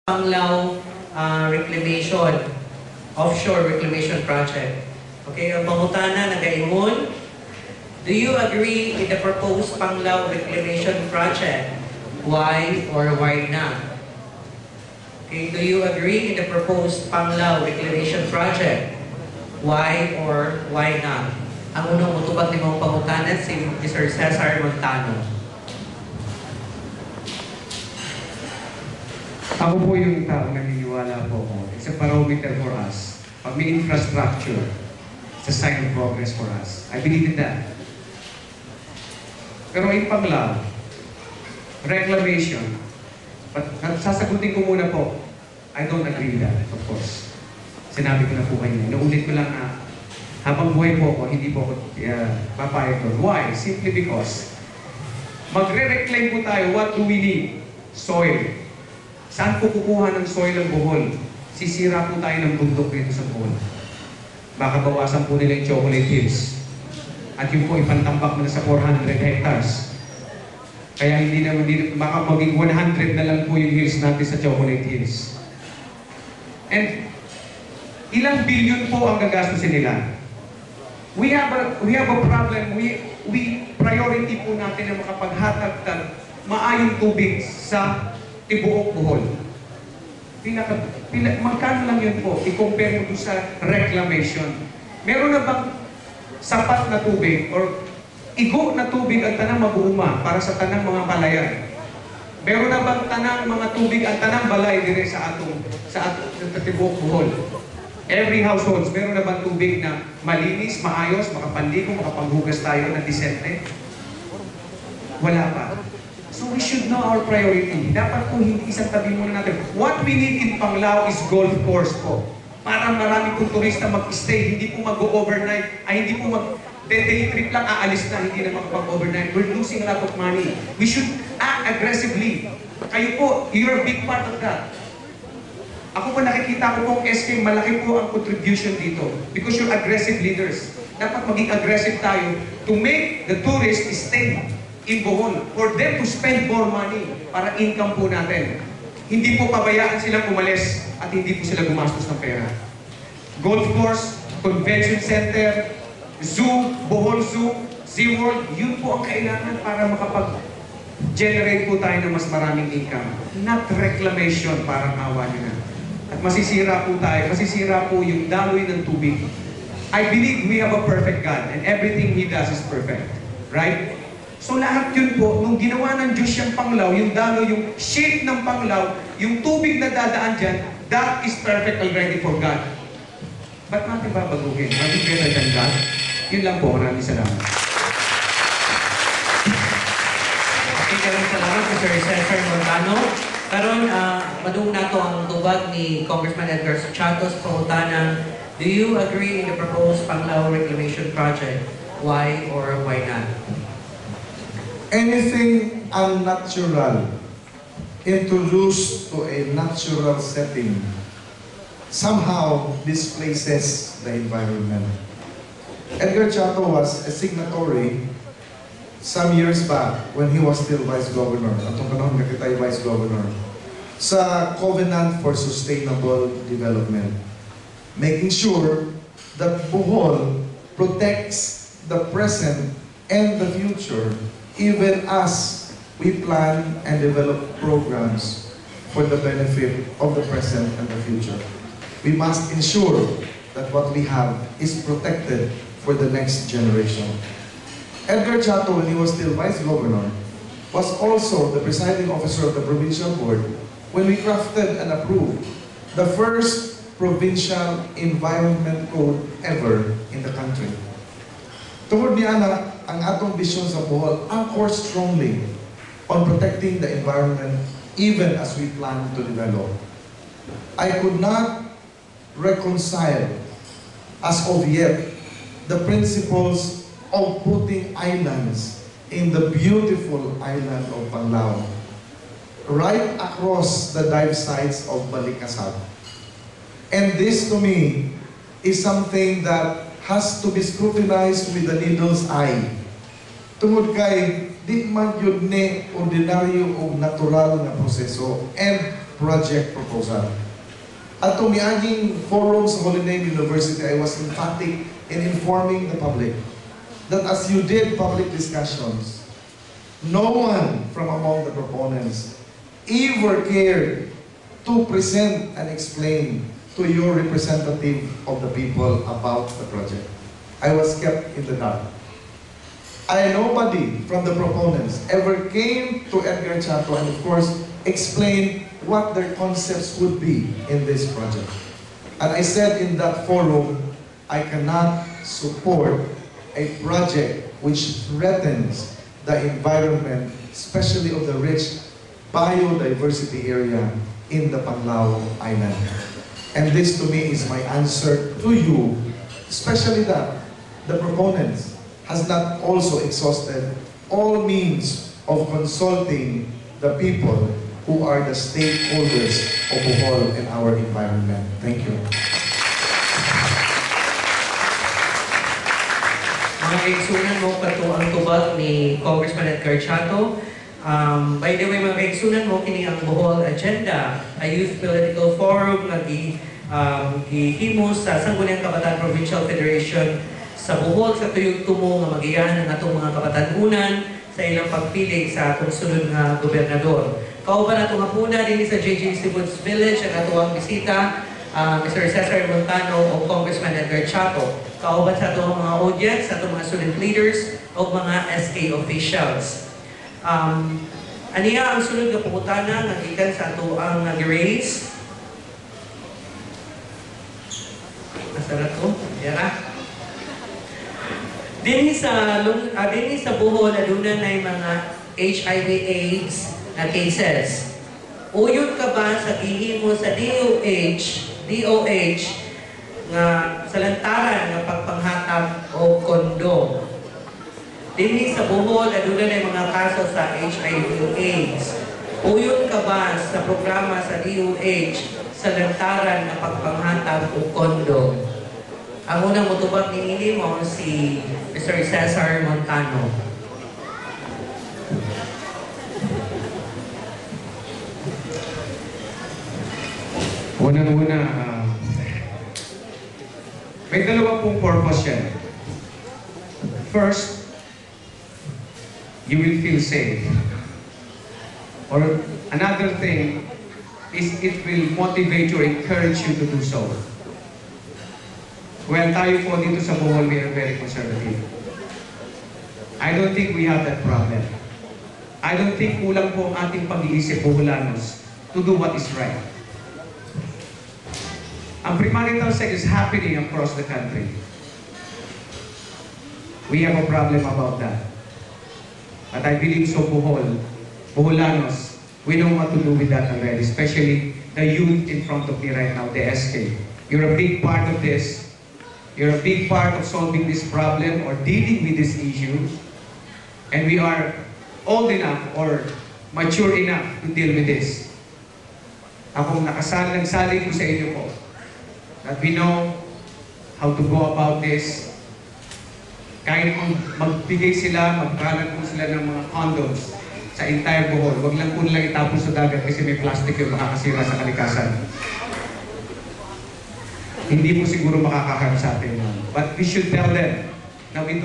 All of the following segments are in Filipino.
Panglao Reclamation, offshore reclamation project. Okay, ang pangutana nagaingon, do you agree in the proposed Panglao Reclamation project? Why or why not? Okay, do you agree in the proposed Panglao Reclamation project? Why or why not? Ang unang mutubag ni mong pangutanan si Mr. Cesar Montano. Ako po yung taong naniniwala po ko. It's a barometer for us. Pag may infrastructure, it's a sign of progress for us. I believe in that. Pero yung Panglao, reclamation, but sasagutin ko muna po, I don't agree with that, of course. Sinabi ko na po kayo. Naulit ko lang na habang buhay po ako, hindi po ako papayag doon. Why? Simply because magre-reclaim po tayo, what do we need? Soil. Saan po kukuha ng soil ang Bohol? Sisira po tayo ng bundok dito sa Bohol. Baka bawasan po nila yung Chocolate Hills. At yun po ipantambak na sa 400 hectares. Kaya hindi naman, baka maging 100 na lang po yung hills natin sa Chocolate Hills. And ilang billion po ang gagastusin nila. We have a problem. We priority po natin na makapaghatag ng maayong tubig sa Tibuok Bohol. Magkano lang yun po? I-compare mo doon sa reclamation. Meron na bang sapat na tubig or igo na tubig ang tanang mag-uuma para sa tanang mga palayan? Meron na bang tanang mga tubig ang tanang balay dire sa Tibuok Bohol? Every household, meron na bang tubig na malinis, maayos, makapanligo, makapanghugas tayo na disente? Wala pa. So we should know our priority. Dapat po hindi isang tabi muna natin. What we need in Panglao is golf course po. Para marami pong turista mag-stay, hindi po mag-overnight, ay hindi po day trip lang, aalis na, hindi na makapag-overnight. We're losing a lot of money. We should act aggressively. Kayo po, you're a big part of that. Ako po nakikita ko pong SK, malaki po ang contribution dito. Because you're aggressive leaders. Dapat maging aggressive tayo to make the tourists stay in Bohol, for them to spend more money para income po natin. Hindi po pabayaan silang umalis at hindi po sila gumastos ng pera. Golf course, convention center, zoo, Bohol Zoo, SeaWorld, yun po ang kailangan para makapag-generate po tayo ng mas maraming income. Not reclamation, parang awa nyo na. At masisira po tayo, masisira po yung daloy ng tubig. I believe we have a perfect God and everything He does is perfect. Right? So lahat yun po, nung ginawa ng Diyos yung Panglao, yung dalo, yung shape ng Panglao, yung tubig na dadaan dyan, that is perfect already for God. Ba't natin babaguhin? Maging better than God? Yun lang po, maraming salamat. Maraming salamat sa Sir Cesar Montano. Karon, madung na to ang tubag ni Congressman Edgar Chatos Pangutana. Do you agree in the proposed Panglao Reclamation Project? Why or why not? Anything unnatural introduced to a natural setting somehow displaces the environment. Edgar Chato was a signatory some years back when he was still Vice Governor. Atong panahon na kita Vice Governor. Sa Covenant for Sustainable Development. Making sure that Bohol protects the present and the future even as we plan and develop programs for the benefit of the present and the future. We must ensure that what we have is protected for the next generation. Edgar Chato, when he was still Vice Governor, was also the presiding officer of the Provincial Board when we crafted and approved the first provincial environment code ever in the country. Tungod niya na ang atong vision sa Bohol anchor strongly on protecting the environment even as we plan to develop. I could not reconcile as of yet the principles of putting islands in the beautiful island of Panglao right across the dive sites of Balikasab. And this to me is something that has to be scrutinized with the needle's eye. Tungod kay di man yun ni ordinaryo o natural na proseso. And project proposal. At tumiaging forum sa Holy Name University, I was emphatic in informing the public that as you did public discussions, no one from among the proponents ever cared to present and explain to your representative of the people about the project. I was kept in the dark. Nobody from the proponents ever came to Edgar Chato and of course explained what their concepts would be in this project. And I said in that forum, I cannot support a project which threatens the environment, especially of the rich biodiversity area in the Panglao Island. And this to me is my answer to you, especially that the proponents has not also exhausted all means of consulting the people who are the stakeholders of Bohol and our environment. Thank you. Mga kaigsunan mo pa to ang tubag ni Congressman Edgar Chato. By the way, mga kaigsunan mo, kini ang Bohol Agenda, a youth political forum na gihimo sa Sangguniang Kabataan Provincial Federation sa Bohol sa tuyog tumo nga magiyan ang atong mga kabatanunan sa ilang pagpili sa atong sunod nga gobernador. Kauban atong hapuna din sa JJC Woods Village ang atong bisita, Mr. Cesar Montano o Congressman Edgar Chato. Kauban sa atong mga audience, sa atong mga student leaders o mga SK officials. Aniya ang sunod nga pangutana nga gikan sa ato ang nag-raise. Nasara to? Yara? Dinhi sa Bohol, aduna na yung mga HIV/AIDS na cases. Uyon ka ba sa gihimo sa DOH nga sa lantaran nga pagpanghatag o kondom? Dinhi sa Bohol, aduna na yung mga kaso sa HIV/AIDS. Uyon ka ba sa programa sa DOH sa lantaran nga pagpanghatag o kondom? Ang unang mutubag ni mo si Mr. Cesar Montano. Unang-una, may dalawa pong purpose yan. First, you will feel safe. Or another thing is it will motivate you or encourage you to do so. Well, tayo po dito sa Bohol, we are very conservative. I don't think we have that problem. I don't think kulang po ang ating pag-iisip, Boholanos, to do what is right. Ang premarital sex is happening across the country. We have a problem about that. But I believe so Boholanos, we know what to do with that already, especially the youth in front of me right now, the SK. You're a big part of this. You're a big part of solving this problem or dealing with this issue. And we are old enough or mature enough to deal with this. Akong nagsali ko sa inyo po that we know how to go about this. Kahit kung magbigay sila, magkalat po sila ng mga condoms sa entire Bohol, wag lang po nilang itapon sa dagat kasi may plastic yung makakasira sa kalikasan. Hindi po siguro makakaharap sa atin. But we should tell them na we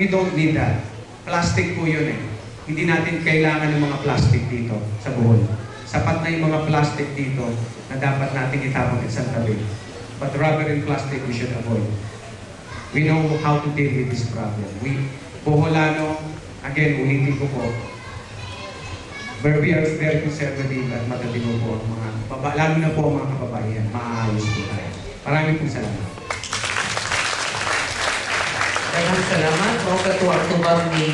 don't need that. Plastic po yun eh. Hindi natin kailangan ng mga plastic dito sa Bohol. Sapat na yung mga plastic dito na dapat natin itapon sa tabi. But rubber and plastic we should avoid. We know how to deal with this problem. We, Boholano, again, ulitin ko po, but we are very conservative at matatino po ang mga, lalo na po ang mga kababayan, maayos po tayo. Maraming pong salamat. Maraming salamat. Mga katuwang tubag ni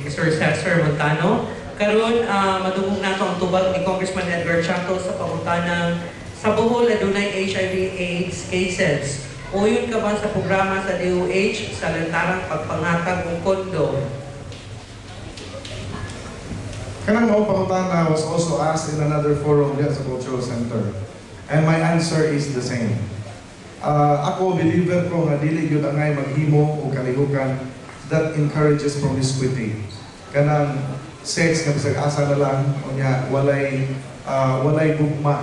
Mr. Cesar Montano. Karon, madugong na ito ang tubag ni Congressman Edgar Chato sa panguntanang sa Bohol, adunay HIV/AIDS cases. Uyon ka ba sa programa sa DOH sa lantarang pagpanghatag ng kondom? Kanang mao pangutana was also asked in another forum here sa Cultural Center. And my answer is the same. Ako, believer ko nga dili yun angay maghimo o kalihukan that encourages promiscuity. Kanang sex nga bisag asa na lang, o niya, walay walay gugma